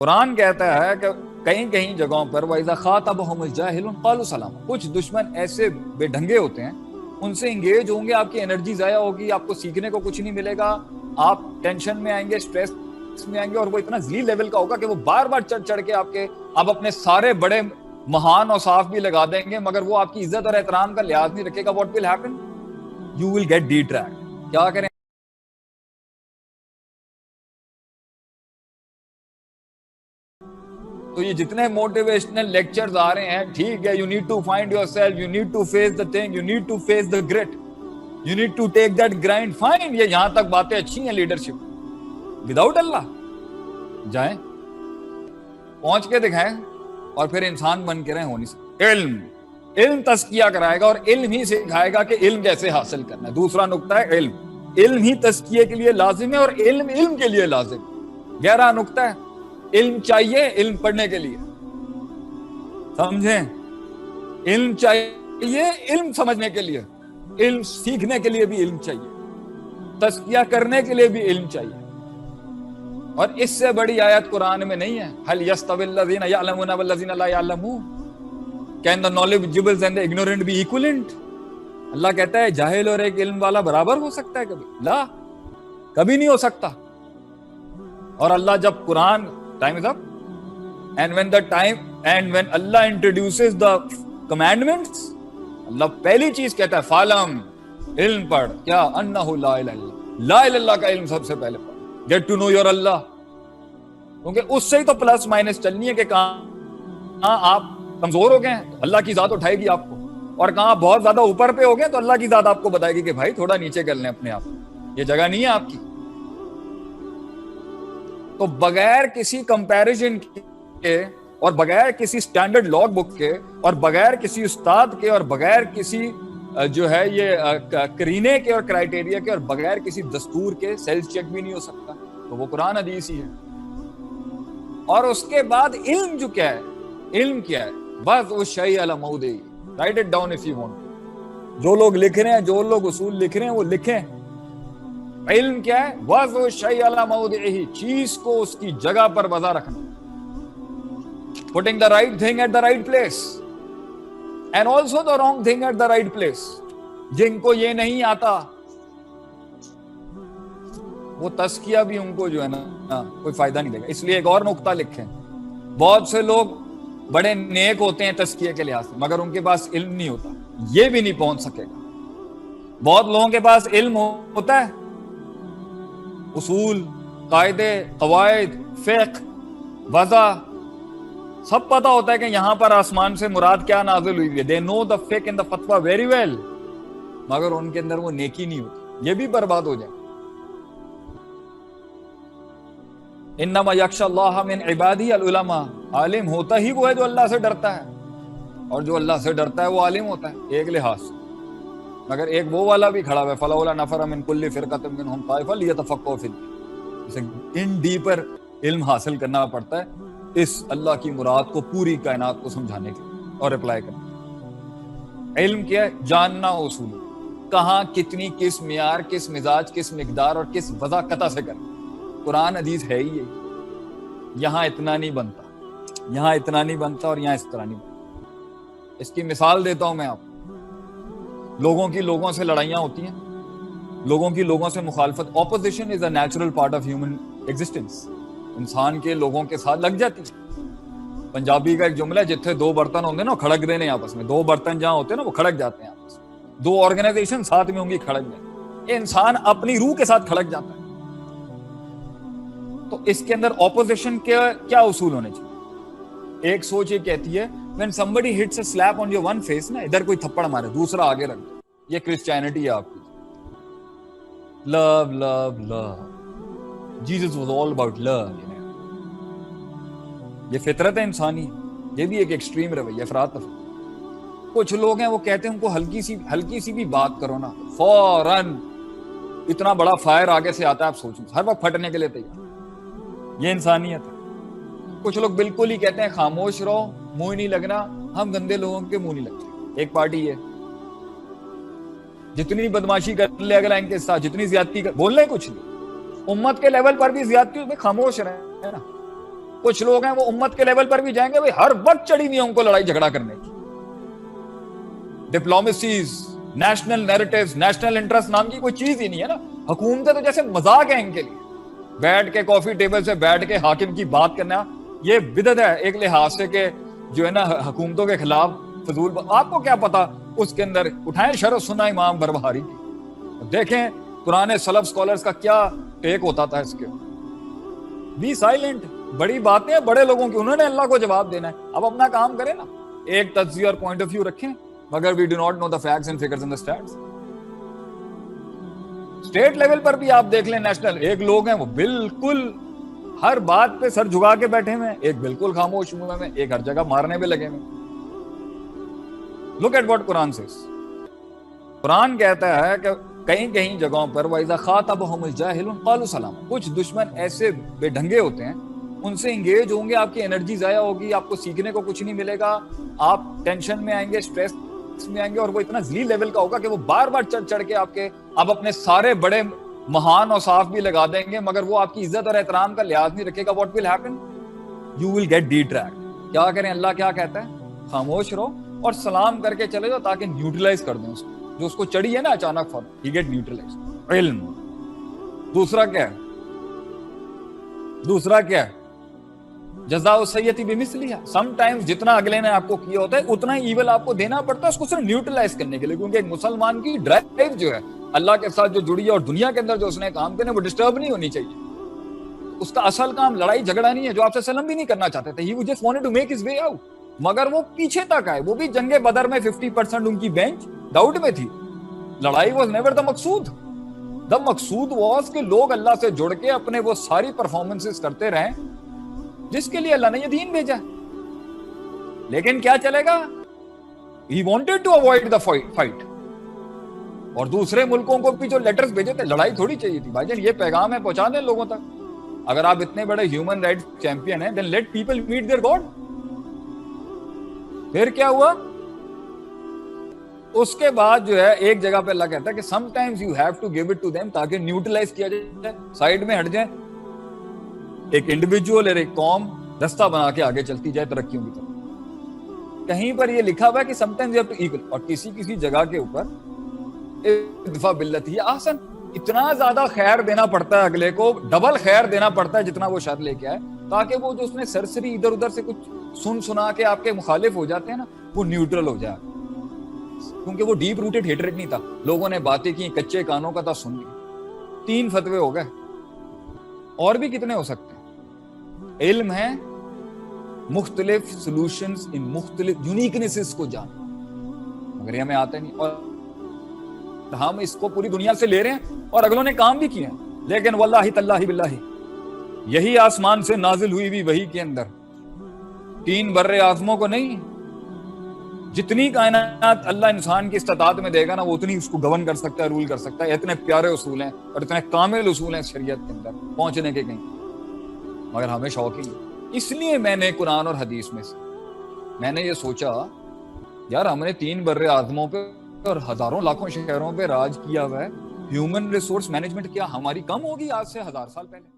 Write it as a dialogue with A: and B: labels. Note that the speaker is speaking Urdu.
A: قرآن کہتا ہے کہ کہیں کہیں جگہوں پر وَإِذَا خَاطَبَهُمُ الْجَاهِلُونَ قَالُوا سَلَامًا، کچھ دشمن ایسے بے ڈھنگے ہوتے ہیں، ان سے انگیج ہوں گے، آپ کی انرجی ضائع ہوگی، آپ کو سیکھنے کو کچھ نہیں ملے گا، آپ ٹینشن میں آئیں گے، سٹریس میں آئیں گے، اور وہ اتنا ذلیل لیول کا ہوگا کہ وہ بار بار چڑھ چڑھ کے آپ اپنے سارے بڑے مہان اور صاف بھی لگا دیں گے، مگر وہ آپ کی عزت اور احترام کا لحاظ نہیں رکھے گا. What will happen? You will get distracted. کیا کریں؟ تو یہ جتنے موٹیویشنل لیکچرز آ رہے ہیں، ٹھیک ہے، you need to find yourself, you need to face the thing, you need to face the grit, you need to take that grind. Fine, یہ یہاں تک باتیں اچھی ہیں لیڈرشپ. وداؤٹ اللہ جائیں، پہنچ کے دکھائیں، اور پھر انسان بن کے رہیں. ہو نہیں سکتا. علم تزکیہ کرائے گا، اور علم ہی سکھائے گا کہ علم کیسے حاصل کرنا ہے. دوسرا نقطہ ہے علم ہی تزکیے کے لیے لازم ہے، اور علم کے لیے لازم. 11 نقطہ ہے، علم چاہیے علم پڑھنے کے لیے، سمجھیں؟ علم چاہیے علم سمجھنے کے لیے، علم سیکھنے کے لیے بھی علم چاہیے، تزکیہ کرنے کے لیے بھی علم چاہیے. اور اس سے بڑی آیت قرآن میں نہیں ہے. هل يستوي الذين يعلمون والذين لا يعلمون؟ Can the knowledgeable and the ignorant be equivalent؟ اللہ کہتا ہے جاہل اور ایک علم والا برابر ہو سکتا ہے؟ کبھی لا، کبھی نہیں ہو سکتا. اور اللہ جب قرآن time is up and when Allah introduces the commandments، اللہ پہلی چیز کہتا ہے فالم، علم پڑھ. کیا؟ انہ لا الہ الا اللہ، لا الہ الا اللہ کا علم سب سے پہلے پڑھ. گیٹ ٹو نو یور اللہ، کیونکہ اس سے ہی تو پلس مائنس چلنی ہے کہ کہاں آپ کمزور ہو گئے ہیں تو اللہ کی ذات اٹھائے گی آپ کو، اور کہاں بہت زیادہ اوپر پہ ہو گئے تو اللہ کی ذات آپ کو بتائے گی کہ بھائی تھوڑا نیچے کر لیں اپنے آپ، یہ جگہ نہیں ہے آپ کی. تو بغیر کسی کمپیریزن کے، اور بغیر کسی سٹینڈرڈ لاگ بک کے، اور بغیر کسی استاد کے، اور بغیر کسی جو ہے یہ کرینے کے اور کرائٹیریا کے، اور بغیر کسی دستور کے سیلف چیک بھی نہیں ہو سکتا. تو وہ قرآن حدیث ہی ہے. اور اس کے بعد علم جو کیا ہے، علم کیا ہے؟ بس وہ شیء علی موضعہ. Write it down if you want. جو لوگ لکھ رہے ہیں، جو لوگ اصول لکھ رہے ہیں، وہ لکھیں. علم کیا ہے؟ بس وہ شیء علی موضعہ، چیز کو اس کی جگہ پر وضع رکھنا. putting the right thing at the right place and also the wrong thing at the right place. جن کو یہ نہیں آتا وہ تزکیہ بھی ان کو جو ہے نا کوئی فائدہ نہیں دے گا. اس لیے ایک اور نقطہ لکھیں، بہت سے لوگ بڑے نیک ہوتے ہیں تزکیہ کے لحاظ سے، مگر ان کے پاس علم نہیں ہوتا، یہ بھی نہیں پہنچ سکے گا. بہت لوگوں کے پاس علم ہوتا ہے، اصول، قاعدے، قواعد، فقہ، وضع سب پتا ہوتا ہے کہ یہاں پر آسمان سے مراد کیا نازل ہوئی ہے. they know the fiqh and the fatwa very well، مگر ان کے اندر وہ نیکی نہیں ہوتی، یہ بھی برباد ہو جائے. انما یخشی اللہ من عبادہ العلماء، عالم ہوتا ہی وہ ہے جو اللہ سے ڈرتا ہے، اور جو اللہ سے ڈرتا ہے وہ عالم ہوتا ہے ایک لحاظ سے. مگر ایک وہ والا بھی کھڑا ہوا ہے فلولا نفر من کل فرقۃ منهم طائفۃ لیتفقهوا فی الدین. اسے ان ڈیپر علم حاصل کرنا پڑتا ہے اس اللہ کی مراد کو پوری کائنات کو سمجھانے کے لیے اور اپلائی کرنا. علم کیا ہے؟ جاننا اصول، کہاں کتنی، کس معیار، کس مزاج، کس مقدار اور کس وضع قطع سے کرنا. قرآن حدیث ہے ہی یہاں اتنا نہیں بنتا، یہاں اتنا نہیں بنتا، اور یہاں اس طرح نہیں بنتا. اس کی مثال دیتا ہوں میں آپ. لوگوں کی لوگوں سے لڑائیاں ہوتی ہیں، لوگوں کی لوگوں سے مخالفت. Opposition is a natural part of human existence. انسان کے لوگوں کے ساتھ لگ جاتی ہے. پنجابی کا ایک جملہ ہے، جتنے دو برتن ہوتے ہیں نا کھڑک دینے آپس میں. دو برتن جہاں ہوتے ہیں نا وہ کھڑک جاتے ہیں آپس میں. دو آرگنائزیشن ساتھ میں ہوں گی کھڑک جاتے ہیں. انسان اپنی روح کے ساتھ کھڑک جاتا ہے. تو اس کے اندر اپوزیشن کے کیا اصول ہونے چاہیے؟ ایک سوچ یہ کہتی ہے when somebody hits a slap on your one face، نا ادھر کوئی تھپڑ مارے دوسرا آگے رکھ دو. یہ کرسچینٹی ہے آپ کی. love love love، Jesus was all about love. یہ فطرت ہے انسانی، یہ بھی ایک ایکسٹریم رویہ، افراط تفریط. کچھ لوگ ہیں وہ کہتے ہیں ان کو ہلکی سی بھی بات کرو نا فوراً اتنا بڑا فائر آگے سے آتا ہے، آپ سوچیں ہر وقت پھٹنے کے لیے تیار. یہ انسانیت ہے. کچھ لوگ بالکل ہی کہتے ہیں خاموش رہو، منہ نہیں لگنا، ہم گندے لوگوں کے منہ نہیں لگتے. ایک پارٹی ہے جتنی بدماشی کر لے اگر ان کے ساتھ، جتنی زیادتی بول لیں کچھ نہیں، امت کے لیول پر بھی زیادتی میں خاموش رہے نا. کچھ لوگ ہیں وہ امت کے لیول پر بھی جائیں گے, ہر وقت چڑھی ہوئی ہے ان کو لڑائی جھگڑا کرنے کی. ڈپلومیسیز, نیشنل نیریٹیوز, نیشنل انٹرسٹ نام کی کوئی چیز ہی نہیں ہے نا. حکومتیں تو جیسے مذاق ہے ان کے لیے. بیٹھ کے کافی ٹیبل سے بیٹھ کے حاکم کی بات کرنا یہ بدعت ہے ایک لحاظ سے, کہ جو ہے نا حکومتوں کے خلاف فضول. آپ کو کیا پتا اس کے اندر اٹھائیں شرح سنا امام بربہاری کی, دیکھیں پرانے سلف سکولرز کا کیا ٹیک ہوتا تھا اس کے. بی سائلنٹ, بڑی باتیں ہیں بڑے لوگوں کی, انہوں نے اللہ کو جواب دینا ہے. اب اپنا کام کریں نا, ایک تجزیہ اور پوائنٹ آف ویو رکھیں, مگر we do not know the facts and figures and the stats. State level پر بھی آپ دیکھ لیں, نیشنل ایک لوگ ہیں وہ بالکل ہر بات پہ سر جھگا کے بیٹھے ہوئے ہیں, ایک بالکل خاموش ہوئے ہیں, ایک ہر جگہ مارنے میں لگے ہوئے. Look at what Quran says. Quran کہتا ہے کہ کہیں کہیں جگہوں پر وَإِذَا خَاطَبَهُمُ الْجَاهِلُونَ قَالُوا سَلَامًا. کچھ دشمن ایسے بے ڈھنگے ہوتے ہیں, ان سے انگیج ہوں گے, آپ کی انرجی ضائع ہوگی, آپ کو سیکھنے کو کچھ نہیں ملے گا, آپ ٹینشن میں آئیں گے, اسٹریس میں آئیں گے, اور وہ اتنا ذلیل لیول کا ہوگا کہ وہ بار بار چڑھ چڑھ کے آپ اپنے سارے بڑے مہان اور صاف بھی لگا دیں گے, مگر وہ آپ کی عزت اور احترام کا لحاظ نہیں رکھے گا. What will happen, you will get distracted. کیا کریں, اللہ کیا کہتا ہے, خاموش رہو اور سلام کر کے چلے جاؤ تاکہ نیوٹرلائز کر دیں اس کو, جو اس کو چڑھی ہے نا اچانک فوراً, ہی گیٹ نیوٹرلائز. علم. دوسرا کیا ہے, جزاء السیئۃ بمثلھا. سم ٹائمز جتنا اگلے نے آپ کو کیا ہوتا ہے اتنا ہی ایول آپ کو دینا پڑتا ہے اس کو صرف نیوٹرلائز کرنے کے لیے, کیونکہ ایک مسلمان کی ڈرائیو جو ہے اللہ کے ساتھ جو جڑی ہے اور دنیا کے اندر جو اس نے کام کرنے وہ ڈسٹرب نہیں ہونی چاہیے. اس کا اصل کام لڑائی جھگڑا نہیں ہے, جو آپ سے سلم بھی نہیں کرنا چاہتے تھے. He just wanted to make his way out. مگر وہ پیچھے تک آئے, وہ بھی جنگ بدر میں 50% ان کی بینچ ڈاؤٹ میں تھی. لڑائی was never the Maqsood. The Maqsood was کہ لوگ اللہ سے جڑ کے اپنے وہ ساری پرفارمنسز کرتے رہیں جس کے لیے اللہ نے یہ دین بھیجا. لیکن کیا چلے گا, He wanted to avoid the fight. اور دوسرے ملکوں کو بھی جو لیٹرز بھیجے تھے, لڑائی تھوڑی چاہیے تھی بھائی جان, یہ پیغام ہے پہنچا دیں لوگوں تک. اگر آپ اتنے بڑے ہیومن رائٹس چیمپئن ہیں, then let people meet their God. پھر کیا ہوا, اس کے بعد جو ہے ایک جگہ پہ اللہ کہتا ہے کہ sometimes you have to give it to them تاکہ نیوٹرلائز کیا جائے, سائیڈ میں ہٹ جائیں, ایک انڈیویجول اور ایک قوم رستہ بنا کے آگے چلتی جائے ترقیوں کی طرف. کہیں پر یہ لکھا ہوا ہے کہ sometimes you have to equal, اور کسی جگہ کے اوپر ادفع باللتی ہی احسن, اتنا زیادہ خیر دینا پڑتا ہے اگلے کو, ڈبل خیر دینا پڑتا ہے جتنا وہ شر لے کے آئے, تاکہ وہ جو اس نے سرسری ادھر ادھر سے کچھ سنا کے آپ کے مخالف ہو جاتے ہیں نا, وہ نیوٹرل ہو جائے. کیونکہ وہ ڈیپ روٹڈ ہیٹریٹ نہیں تھا, لوگوں نے باتیں کی, کچے کانوں کا تھا, سن لی, 3 فتوے ہو گئے, اور بھی کتنے ہو سکتے ہیں. علم ہے مختلف سولوشنز ان مختلف یونیکنیسز کو جاننا, مگر یہ ہمیں آتا نہیں, اور ہم اس کو پوری دنیا سے لے رہے ہیں اور اگلوں نے کام بھی کیے ہیں. لیکن واللہ تاللہ باللہ یہی آسمان سے نازل ہوئی بھی وحی کے اندر 3 بر اعظموں کو نہیں, جتنی کائنات اللہ انسان کی استطاعت میں دے گا نا, وہ اتنی اس کو گورن کر سکتا ہے, رول کر سکتا ہے. اتنے پیارے اصول ہیں اور اتنے کامل اصول ہیں شریعت کے اندر پہنچنے کے کہیں, مگر ہمیں شوق ہی نہیں. اس لیے میں نے قرآن اور حدیث میں سے میں نے یہ سوچا, یار ہم نے 3 بر اعظموں پہ اور ہزاروں لاکھوں شہروں پہ راج کیا ہوا ہے, ہیومن ریسورس مینجمنٹ کیا ہماری کم ہوگی آج سے 1000 سال پہلے؟